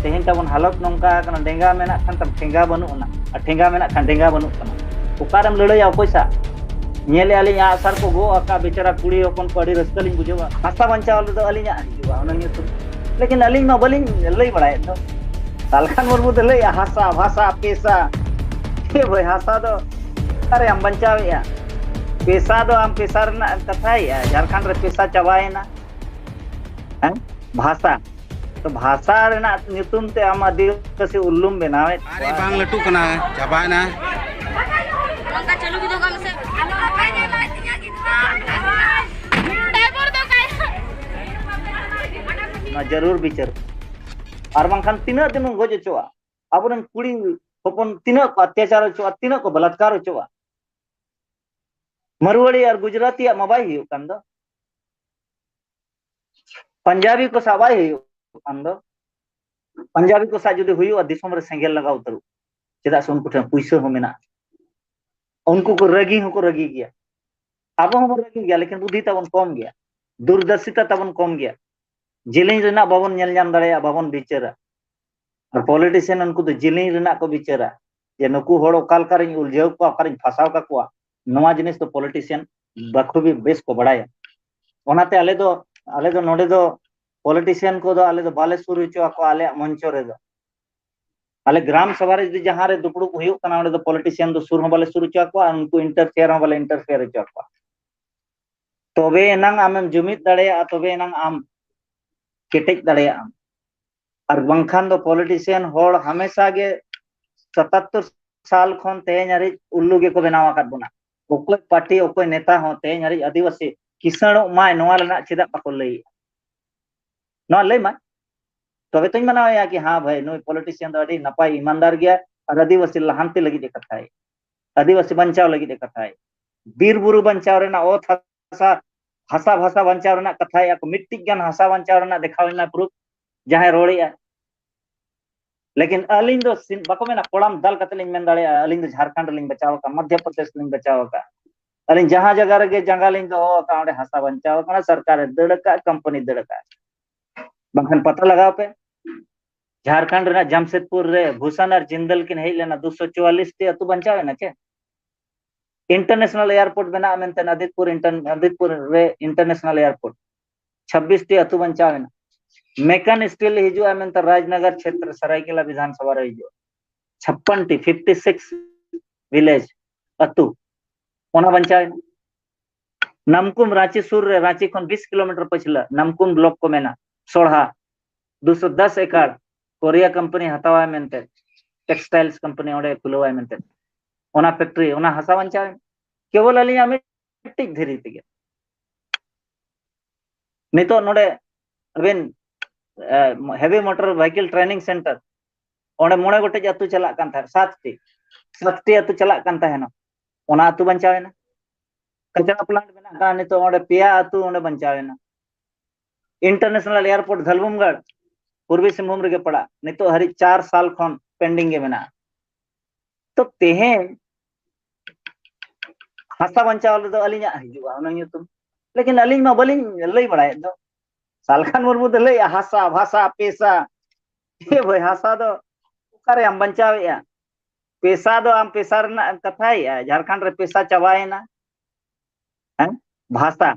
तेहन तबन हालत नौका कना डेंगा मेना खान तब ठेंगा बनुना और ठेंगा मेना खान डेंगा बनु कना उकारम लड़ाया पैसा नेले अली आसार को गो आका बेचारा कुड़ी हपन को अड़ी रस्ता लिंग बुझेवा हासा बंचाव ले अली हिजुआ लेकिन अली मा बलिंग लई बड़ाय तो सालखान मुर्मू दे लई हासा भाषा पैसा के भाई हासा दो अरे हम बंचाव या पैसा दो हम पैसा रना कथा है झारखंड रे पैसा चबाएना हैं भाषा तो भाषा रेना नितुम ते हम आदिवासी उल्लुम बनावे अरे बांग लटू कना चबाएना का चलू भी दो कम से ना जरूर बिचार और बांखान तीना दिन गोज चोआ अबरन कुड़ी हपन तीना को अत्याचार चोआ तीना को बलात्कार चोआ मरवाड़ी और गुजराती मबाई हुई कान दो पंजाबी को साबाई हुई कान दो पंजाबी को सा जुदे हुई दिसम रे सेंगेल लगा उतरू चेदा से उनको ठन पैसा हो मेना उनको को रगी गया अब हम रगी गया लेकिन बुद्धि तबन कम गया दूरदर्शिता तबन कम गया जिलिंग रेना बाबन नेल जाम दाड़ेया बाबन बिचारा और पॉलिटिशियन उनको तो जिलिंग रेना को बिचारा जे नुकु होड़ ओकाल कारिन उलझाव को कारिन फसाव का कुआ नवा जिनिस तो पॉलिटिशियन बाखु भी बेस को बड़ाया ओनाते आले दो नोडे दो पॉलिटिशियन को दो आले दो बाले सुरु चो को आले मंचो रे दो आले ग्राम सभा रे जदि जहां रे दुपड़ू को हुयुक कना ओडे दो पॉलिटिशियन दो सुर हो बाले सुरु चो को उनको इंटरफेयर हो बाले इंटरफेयर चो को तबे एनांग आमेम जुमिद दाड़ेया तबे एनांग आम केटेज दाड़ेया और बंखान दो पॉलिटिशियन होड़ हमेशा गे 77 साल खन तेज हरी उल्लू गे को बनावा काट बना ओकोय पार्टी ओकोय नेता हो तेज हरी आदिवासी किसाण माय नोआ लेना चेदा बाको लई नोआ लई मा तबे तोñ मनाया कि हाँ भाई नुई पॉलिटिशियन दो अडी नपाय ईमानदार गया और आदिवासी लहांती लगी दे कथा है आदिवासी बंचाव लगी दे कथा है बीर बुरु बंचाव रेना ओ हासा भाषा बंचाव रेना कथा है मिट्टी गान हासा बंचाव रेना देखावना प्रूफ जहां रोड़िया लेकिन अलिंग दो बाको मेना कोड़ाम दाल कते लिंग मेन दाड़े अलिंग दो झारखंड लिंग बचाव का मध्य प्रदेश लिंग बचाव का अलिंग जहां जगह रे जंगा लिंग दो का ओडे हासा बंचाव का सरकार दड़का कंपनी दड़का बंखन पता लगाओ पे झारखंड रे जमशेदपुर रे भूषण और जिंदल किन हेज लेना 244 टी अतु बंचाव ना चे इंटरनेशनल एयरपोर्ट बना मेनते आदितपुर रे इंटरनेशनल एयरपोर्ट 26 टी अतु बंचाव ना मेकन स्टील हिजुआ मेनते राजनगर क्षेत्र सरायकेला विधानसभा रे हिजुआ 56 टी 56 विलेज अतु ओना बंचाव नमकुम रांची सुर रे रांची खन 20 किलोमीटर पछिला नमकुम ब्लॉक को मेना सोढ़ा 210 एकड़ कोरिया कंपनी हतावा मेनते टेक्सटाइल्स कंपनी ओडे खुलवा मेनते ओना फैक्ट्री ओना हसा बंचाव केवल अलिया मिट्टी धीरी तिगे नितो नोडे अबिन heavy motor vehicle training centre ओडे मोणे गोटे अतु चला कान था 7 टी अतु चला कान था ना ओना अतु बंचावेना कचरा प्लांट बना का नितो ओडे पिया अतु ओडे बंचावेना इंटरनेशनल एयरपोर्ट धलबुमगढ़ पूर्वी सिंहभूम रे पड़ा नितो हरी 4 साल खन पेंडिंग गे मेना तो तेहे हासा बंचाव दो अलिया हिजुआ ओना तुम लेकिन अलिंग मा बलिंग लई बड़ाय दो सालखान मुर्मू दे लई हासा भाषा पैसा ए भाई हासा दो उकारे हम बंचाव या पैसा दो हम पैसा रना कथा है झारखंड रे पैसा चबाएना हैं भाषा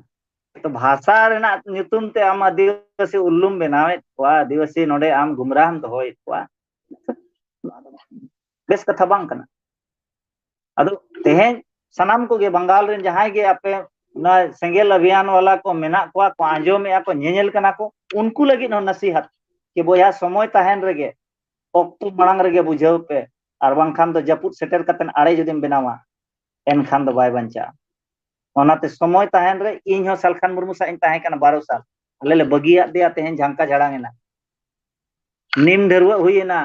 तो भाषा रेना नितुम ते आम आदिवासी उल्लुम बनावे कोआ आदिवासी नोडे आम गुमराह दोहोय कोआ बेस कथा बांग कना अदो तेहें सनाम को गे बंगाल रे जहां गे आपे ना सेंगेल अभियान वाला को मेना को आंजो में को नेनेल कना को उनको लगी न नसीहत कि बोया समय तहन रेगे ओक्तो मांग रेगे बुझाव पे और बांखान तो जपुत सेटर कतन आड़े जदिम बनावा एनखान दो बाय बंचा ओनाते समय तहन रे इन हो सालखान मुर्मू सा इन तहन कना 12 साल अले ले बगिया दिया तेहन झांका झाड़ांगेना नीम ढेरुआ हुईना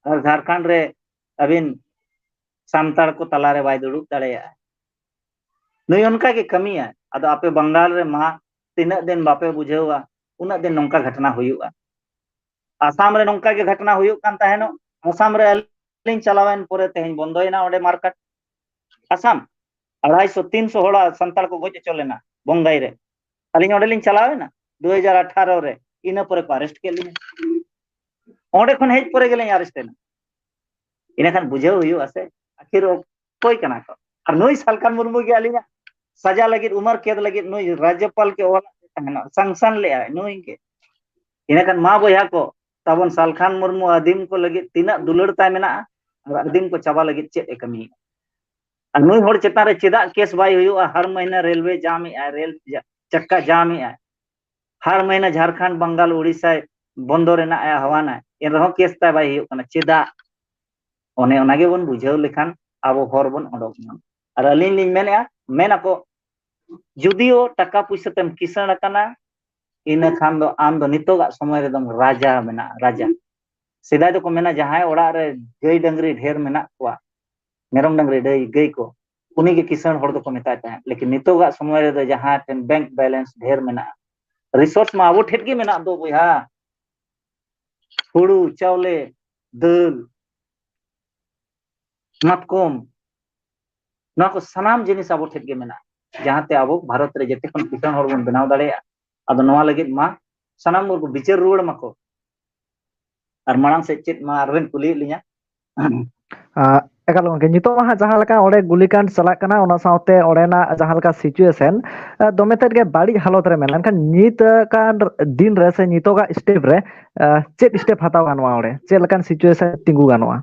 और झारखंड रे अबिन सांतार को तलारे बाय दुड़ुब दाड़ेया नई उनका के कमी है अदो आपे बंगाल रे मा तीना दिन बापे बुझेवा उना दिन नौका घटना हुयुआ आसाम रे नौका के घटना हुयुक कान तहनो आसाम रे अलिंग चलावेन पुरे तेहन बंदोयना ओडे मार्केट आसाम 250-300 होड़ा संताल को गोज चलेना बंगाई रे अलिंग ओडे लिंग चलावेना 2018 रे इना पुरे को अरेस्ट के लिए ओंडे खन हेज परे गेले अरेस्ट ना इना खान बुझाव हुयो आसे आखिर कोई कना को और नुई सालखान मुर्मू के अलिया सजा लगी उमर कैद लगी नुई राज्यपाल के ओला संगसन ले नुई के इना खान मा बया को तबन सालखान मुर्मू आदिम को लगी तीना दुलड़ ताय मेना और आदिम को चाबा लगी चेत कमी और नुई होड़ चेतान रे चेदा केस बाय हुयो हर महीना रेलवे जाम रेल चक्का जाम हर महीना झारखंड बंगाल उड़ीसा बंदो रेना हवाना इन रहो केस ताय बाय हुयो कना चेदा ओने ओनागे बन बुझाव लेखान आबो हर बन ओडोक नाम और अलिन लिन मेना को जुदियो टाका पैसा तेम किसान कना इन खान दो आम दो नितोगा समय रे दम राजा मेना राजा सेदाय दो को मेना जहां ओड़ा रे गई डंगरी ढेर मेना कोआ मेरम डंगरी डई गई को उनी के किसान हर दो को मेताय ताहे लेकिन नितोगा समय रे दो जहां टेन बैंक बैलेंस ढेर मेना रिसोर्स मा आबो ठेट गे मेना दो बया हुड़ू चावले दाल मतकोम ना को सनाम जिनिस आबो ठेट गे मेना जहां ते आबो भारत रे जते खन किसान हर बन बनाव दाड़ेया अदो नवा लगित मा सनाम को विचार रुवाड़ माको और मांग से चेत मा आरबेन कुली लिया एकाल गंगे नितो मा जहां लका ओडे गुलिकांड चला कना ओना साउते ओडेना जहां लका सिचुएशन दोमे तेद गे बाड़ी हालत रे मेन खान नित कान दिन रे से नितोगा स्टेप रे चेत स्टेप हताव गानवा ओडे चे लकान सिचुएशन तिंगु गानवा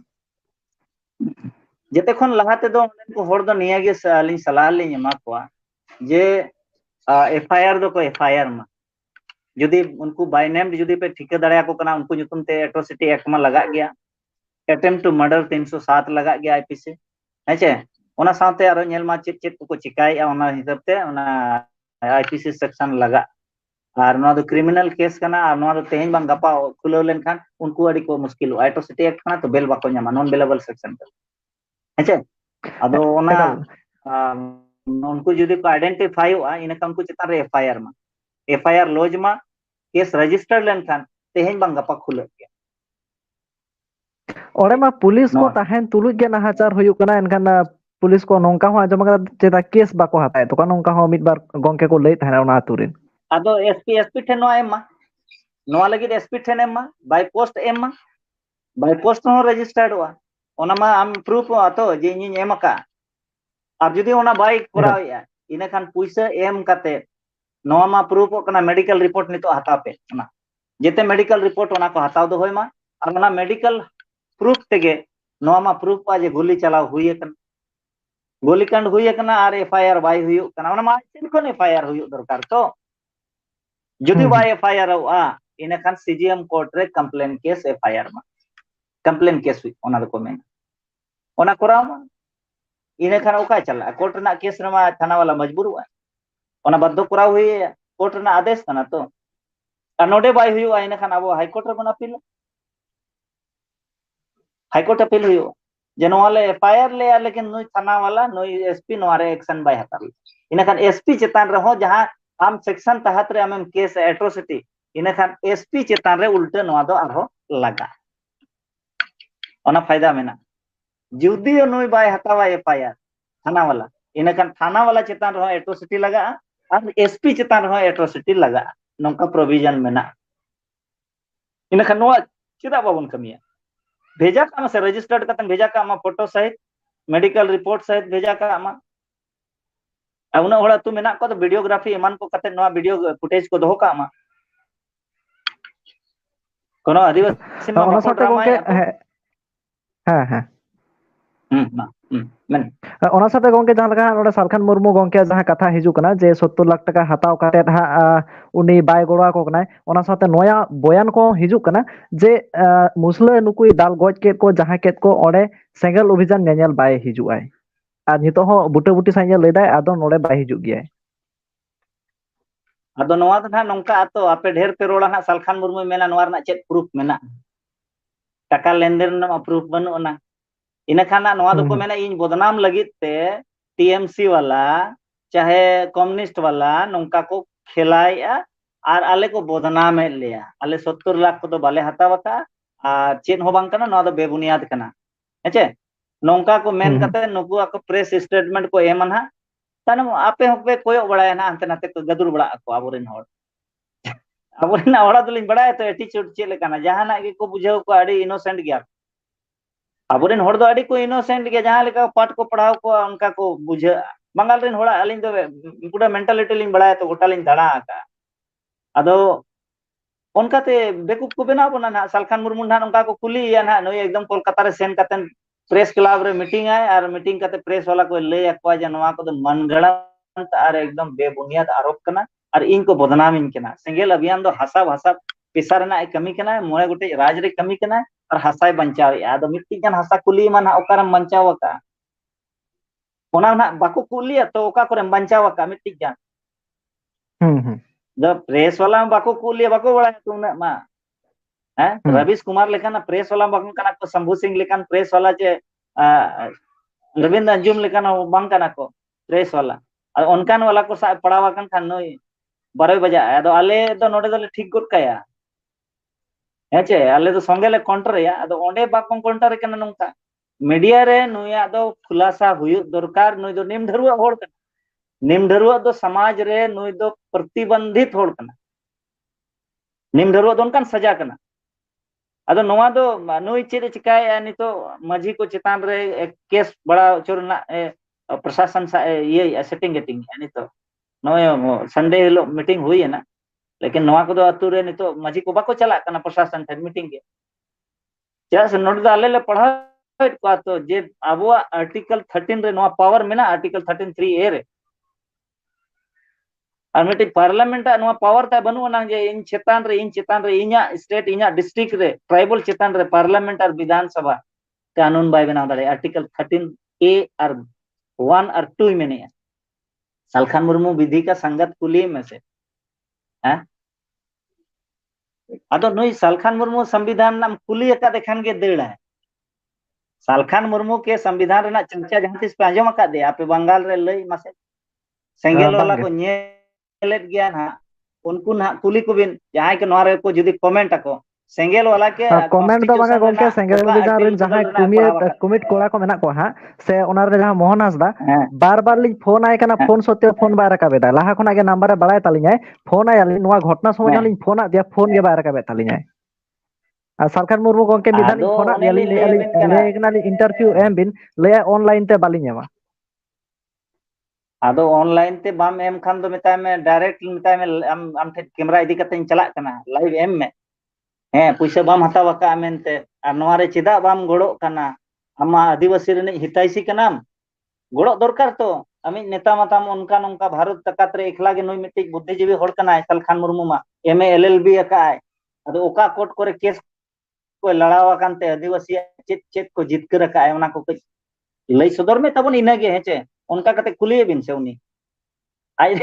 जेते खन लहाते दो को होड़ दो निया गे सालिन सलाह लिन मा को जे एफआईआर दो को एफआईआर मा जुदी उनको बाय नेम जुदी पे ठिका दड़या को कना उनको nyutum ते एट्रोसिटी एक्ट मा लगा गया अटेम्प्ट टू मर्डर 307 लगा गया आईपीसी हेचे ओना साथे आरो नेल मा चेत चेत को चिकाई ओना हिसाब ते ओना आईपीसी सेक्शन लगा और नोआ दो क्रिमिनल केस कना और नोआ दो तेहेन बांग गपा खुलो लेन खान उनको अड़ी को मुश्किल एट्रोसिटी एक्ट कना तो बेल बाको न्यामा नॉन बेलेबल सेक्शन हेचे अदो ओना उनको जुदी को आइडेंटिफाई हुआ इन उनको चितान रे एफआईआर मा एफआईआर लॉज मा केस रजिस्टर लेन खान तेहेन बांग गपा खुलो के ओडे मा पुलिस को ताहेन तुलुज गे नाहाचार हुयु कना एनखान पुलिस को नोंका हो आजम चेता केस बाको हताय तो नोंका हो मिद बार गोंके को लई थाना ओना आतुरिन अदो एसपी ठेन नो एम मा नोआ लगी एसपी ठेन एम मा बाय पोस्ट हो रजिस्टर्ड हुआ ओना मा आम प्रूफ हो तो जे इन एम का और जुदी ओना बाय कोराया इने खान पैसा एम काते नोआ मा प्रूफ हो कना मेडिकल रिपोर्ट नितो हता पे ना जेते मेडिकल रिपोर्ट ओना को हताव दो होय मा और ओना मेडिकल प्रूफ तेगे नोआ मा प्रूफ पा जे गोली चलाव हुई कन गोली कांड हुई कना और एफआईआर बाय हुई कना ओना मा चेन कोन एफआईआर हुई दरकार तो जुदी बाय एफआईआर आ इने खान सीजीएम कोर्ट रे कंप्लेन केस एफआईआर मा कंप्लेन केस हुई ओना दो को मेन ओना कोराव मा इने खान ओका चला कोर्ट ना केस रे मा थाना वाला मजबूर हुआ ओना बद्दो कोराव हुई कोर्ट ना आदेश कना तो नोडे बाय हुई इने खान अब हाई कोर्ट रे बन अपील हाईकोर्ट अपील हुई जनवाले एफआईआर ले लेकिन नुई थाना वाला नुई एसपी नोरे एक्शन बाय हताल इनखान एसपी चेतान रे हो जहां आम सेक्शन तहत रे आम केस एट्रोसिटी इनखान एसपी चेतान रे उल्टे नोआ दो आरो लगा ओना फायदा मेना जुदी नुई बाय हतावा एफआईआर थाना वाला इनखान थाना वाला चेतान रे एट्रोसिटी लगा और एसपी चेतान रे एट्रोसिटी लगा नोंका प्रोविजन मेना इनखान नोआ चिदा बाबन कमिया भेजा का से रजिस्टर्ड करते भेजा का फोटो सहित मेडिकल रिपोर्ट सहित भेजा का उना होड़ा तू मेना को तो वीडियोग्राफी एमान को कते नवा वीडियो फुटेज को दोहो का कोनो आदिवासी मा ओना साथे गोंके हां हां मन ओना साथे गोंके जहां लगा ओडे सालखान मुर्मू गोंके जहां कथा हिजु कना जे 70 लाख टका हताव काटे हा उनी बाय गोड़ा को कनाय ओना साथे नया बयान को हिजु कना जे मुसला नुकुई दाल गज के को जहां के को ओडे सेंगल अभियान नेनेल बाय हिजु आय आ नितो हो बुटे बुटी साइया लेदाय आदो नोडे बाय हिजु गियाय आदो नवा तो ना नोंका तो आपे ढेर पे रोड़ा ना सालखान मुर्मू मेना नवा ना चेक प्रूफ मेना टाका लेनदेन ना प्रूफ बनु ना इना खाना नवा दो को मेना इन बदनाम लगित ते टीएमसी वाला चाहे कम्युनिस्ट वाला नोंका को खेलाया और आले को बदनाम लिया आले 70 लाख को तो बाले हतावा का चेन हो बांग कना नवा दो बेबुनियाद कना हेचे नोंका को मेन कते नुकु आको प्रेस स्टेटमेंट को एमन हा तन आपे होके कोयो बड़ा ना अंते नाते को गदुर बड़ा को आबोरेन होड़ अबोरेन ओड़ा दोलिन बड़ा तो एटीट्यूड चेक लेकाना जहाना के को बुझाव को आड़ी इनोसेंट गया अबोरेन होड़ दो आड़ी को इनोसेंट गया जहां लेका पाठ को पढ़ाओ को उनका को बुझा बंगाल रेन होड़ा अलिन दो पूरा मेंटालिटी लिन बड़ा तो गोटा लिन दाड़ा आका अदो उनकाते बेकूफ को बना बना ना सालखान मुर्मू ना उनका को कुली या ना नोय एकदम कोलकाता रे सेन कतन प्रेस क्लब रे मीटिंग आए और मीटिंग करते प्रेस वाला को ले अक्वा जे नवा को दो मनगड़ा और एकदम बेबुनियाद आरोप करना और इनको बदनाम इनकेना सेंगेल अभियान दो हसा भाषा पेशा रना कमी करना मोए गोटे राज रे कमी करना और हसाय बंचाव या दो मिट्टी जन हसा कुली मन ओकारम बंचाव का ओना ना बाको कुली तो ओका करे बंचाव का मिट्टी जन जब प्रेस वाला बाको कुली बाको बड़ा तुमने मा हैं रविश कुमार लेखान प्रेस वाला बाको कना को शंभू सिंह लेखान प्रेस वाला जे रविंद्र अंजुम लेखान बांग कना को प्रेस वाला और उनकान वाला को सा पड़ावा कन खान नोई 12 बजे आदो आले दो नोडे दो ठीक गुड काया हेचे आले दो संगे ले काउंटर या आदो ओंडे बाको काउंटर कना नंका मीडिया रे नुया दो खुलासा हुई दरकार नुई दो निम धरुआ होड़ कना निम धरुआ दो समाज रे नुई दो प्रतिबंधित होड़ कना निम धरुआ दो उनकान सजा कना अदो नोवा दो नुई चेद चिकाय नितो माझी को चितान रे केस बड़ा चोरना प्रशासन ये सेटिंग गेटिंग नितो नोय संडे हिलो मीटिंग हुई है ना लेकिन नोवा को दो अतु रे नितो माझी को बाको चला कना प्रशासन ठन मीटिंग के चला से नोट आले ले पढ़ा को तो जे अबुआ आर्टिकल 13 रे नोवा पावर मेना आर्टिकल 13(3) ए रे और मिट्टी पार्लियामेंट नोवा पावर ता बनु ना जे इन चेतान रे इन्या स्टेट इन्या डिस्ट्रिक्ट रे ट्राइबल चेतान रे पार्लियामेंट और विधानसभा कानून बाय बना दाड़े आर्टिकल 13(a) और 1 और 2 में नहीं है सालखान मुर्मू विधि का संगत कुली में से हैं अदो नई सालखान मुर्मू संविधान नाम कुली का देखान के देड़ है सालखान मुर्मू के संविधान रेना चर्चा जहां तिस पे आंजम का दे आपे बंगाल रे लई मासे सेंगेल वाला को नेलेट गया ना उनको ना कुली को बिन जहां के नोरे को जदी कमेंट ako सेंगेल वाला के कमेंट दो बांगा गोंके सेंगेल बिजार रेन जहां कुमिट कोड़ा को मेना को हा से ओनार रे जहां मोहन हासदा बार बार लिंग फोन आय कना फोन सत्य फोन बाय रकाबेदा लाहा खना के नंबर रे बड़ाय तालिङाय फोन आय लिंग नोवा घटना समय लिंग फोन आ दिया फोन के बाय रकाबे तालिङाय आ सालखान मुर्मू गोंके मिदान फोन आ लिंग ले एकना इंटरव्यू एम बिन ले ऑनलाइन ते बालिङ एमा आदो ऑनलाइन ते बाम एम खान दो मिताय में डायरेक्ट मिताय में am ठे कैमरा इदी कते चला कना लाइव एम में हैं पैसा बाम हतावा का मेनते आ नोवारे चिदा बाम गोड़ो कना अमा आदिवासी रे हितैषी कनाम गोड़ो दरकार तो अमी नेता माताम उनका नंका भारत तकात रे एकला गे नोई मिट्टी बुद्धिजीवी होड़ कना सालखान मुर्मू मा एमए एलएलबी अकाय अदो ओका कोर्ट करे केस को लड़ावा कानते आदिवासी चेत चेत को जितकर अकाय ओना को लई सदर में तबन इना गे हेचे उनका कते कुलिए बिन से उनी आई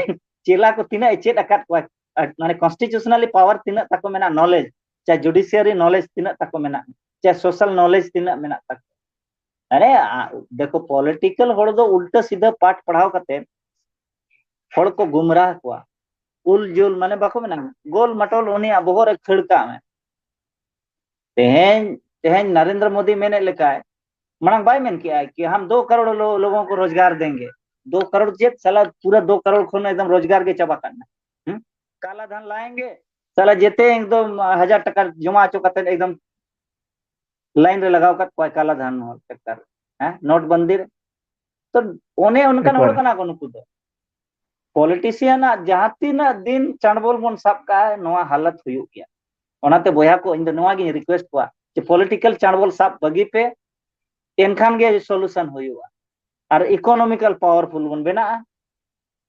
चेला को तिना चेत अकात को माने कॉन्स्टिट्यूशनली पावर तिना तको मेना नॉलेज चाहे जुडिशियरी नॉलेज तिना तको मेना चाहे सोशल नॉलेज तिना मेना तक अरे देखो पॉलिटिकल होड़ दो उल्टा सीधा पाठ पढ़ाओ करते होड़ को गुमराह को उल जुल माने बाको मेना गोल मटोल उनी बोहर एक खड़का में तेहें तेहें नरेंद्र मोदी मैंने लिखा है मनांग बाय मेन किया है कि हम 2 करोड़ लोगों को रोजगार देंगे 2 करोड़ जेत साला पूरा 2 करोड़ खोना एकदम रोजगार के चबा करना काला धन लाएंगे साला जेते एकदम 1000 टका जमा चुकाते एकदम लाइन रे लगाव कर कोई काला धन हो चक्कर हैं नोटबंदी तो ओने उनका होड़ कना को नुकु दो पॉलिटिशियन जहां तीन दिन चांडबोल बन सब का नोआ हालत हुई गया ओनाते बोया को इन नोआ गी रिक्वेस्ट को जे पॉलिटिकल चांडबोल सब बगी पे एनखान गे सॉल्यूशन हुआ और इकोनॉमिकल पावरफुल बन बेना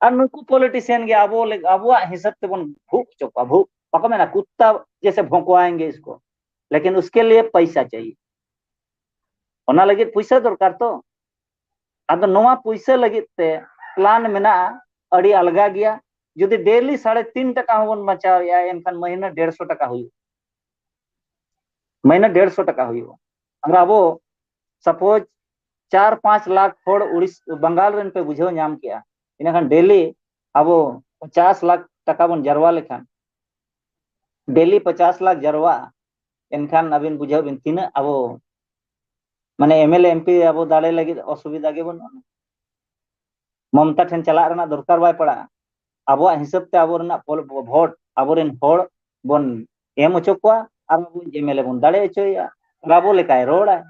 और नुकु पॉलिटिशियन गे अबुआ हिसाब से बन भूख चोपा भूख पका में ना कुत्ता जैसे भौंकवाएंगे इसको लेकिन उसके लिए पैसा चाहिए ओना लगे पैसा दरकार तो अब नोआ पैसा लगे ते प्लान में ना अड़ी अलगा गया जुदी डेली 3.5 टका होबन बचाव या एनखान महीना 150 टका हुई महीना 150 टका हुई अगर अब सपोज 4-5 लाख होड़ उड़ीसा बंगाल रेन पे बुझो नाम किया इनखान डेली अब 50 लाख टका बन जरवा लेखान डेली 50 लाख जरवा एनखान अबिन बुझो बिन तीन अब माने एमएलए एमपी अब दाड़े लगी असुविधा गे बन ममता ठेन चला रना दरकार बाय पड़ा अब हिसाब ते अब वोट अब होड़ bon em ocho kwa ar bun MLA bon dale choya rabo le kai roda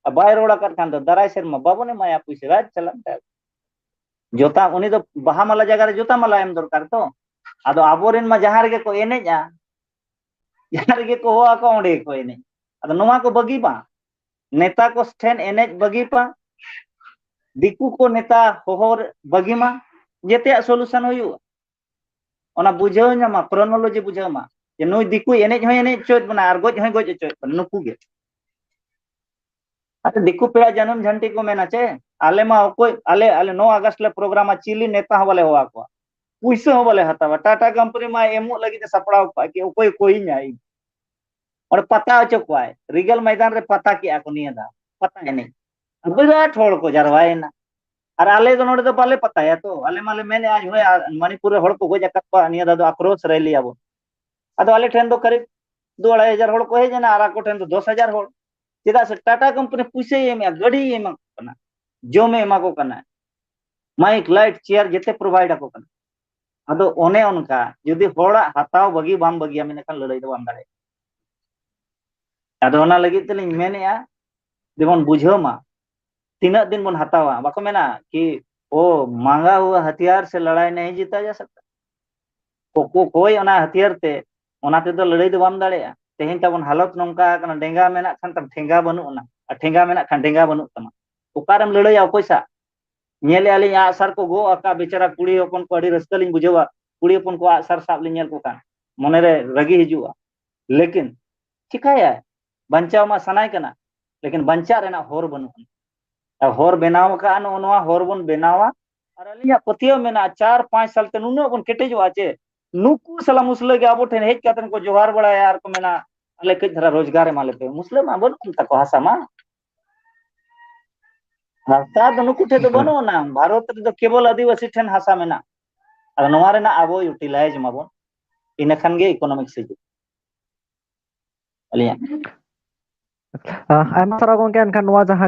bay roda kar kan do darai serma babone maya puise raj chalan ta jota uni do baha mala jaga re jota mala em dorkar to ado aboren ma jahar ge ko eneja jahar ge ko hoa ko onde ko enej ado noma ko bagi pa नेता को stand एनेज बगी पा दिकू को नेता होहर बगी मा जेते solution होयु ओना बुझाव ᱧᱟᱢᱟ क्रोनोलॉजी बुझाव मा जे नुई दिकू एनेज होय एनेज चोत बना आर गोज होय गोज चोत बना नुकू गे अरे दिकू पेड़ा जन्म झंटी को मेना चे आले मा कोई आले आले 9 अगस्त ले प्रोग्राम चिली नेता हो वाले होआ को पुइसे हो वाले हतावा टाटा कंपनी मा एमु लगी ते सपड़ाव पा के कोई कोई न्याय और पता हो चुका है रिगल मैदान रे पता किया को निया दा पता है नहीं बिराट होड़ को जरवाएना और आले तो नोड़े तो बाले पता है तो आले माले मैंने आज हुए मणिपुर होड़ को गोजा कपा निया दा आक्रोश रैली अब अदो आले ट्रेन दो करीब 2,500 होड़ को है जना आरा को ट्रेन तो 10,000 होड़ चेदा से टाटा कंपनी पुइसे एम गड़ी एम कना जो में एमा को कना माइक लाइट चेयर जेते प्रोवाइड को कना अदो ओने उनका यदि होड़ा हताव बगी बाम बगिया में नखन लड़ाई दो बाम दाड़े अदो ओना लगी तलिंग मेनेया देबन बुझाव मा तीना दिन बन हतावा बाको मेना कि ओ मांगा हुआ हथियार से लड़ाई नहीं जीता जा सकता कोई ओना हथियार ते ओना ते तो लड़ाई दो बाम दाड़ेया तेहेन तबन हालत नोंका कना डेंगा मेना खान तब ठेंगा बनु ओना ठेंगा मेना खान डेंगा बनु तमा ओकारम लड़ाई पैसा नेले आली आसर को गो अका बेचारा कुड़ी अपन को अड़ी रस्ता लिंग बुझावा कुड़ी अपन को आसर साब लिंग को कान मने रे रगी हिजुआ लेकिन चिकाया बंचाव मा सनाय कना लेकिन बंचा रेना होर बनु होर बेनाव का नोवा होर बन बेनावा और अलिया पतियो मेना 4-5 साल ते नुनो बन केटेजवा चे नुकु सला मुसले के आबो ठेन हेज कातन को जोहार बड़ा यार को मेना अले के धरा रोजगार माले पे मुसले मा बन तको हासा मा हासा तो नुकु ठे तो बनो ना भारत रे तो केवल आदिवासी ठेन हासा मेना और नोवा रेना आबो यूटिलाइज माबो इन खान गे इकोनॉमिक से अलिया आयमा सारा गोंके एनखान नोवा जहां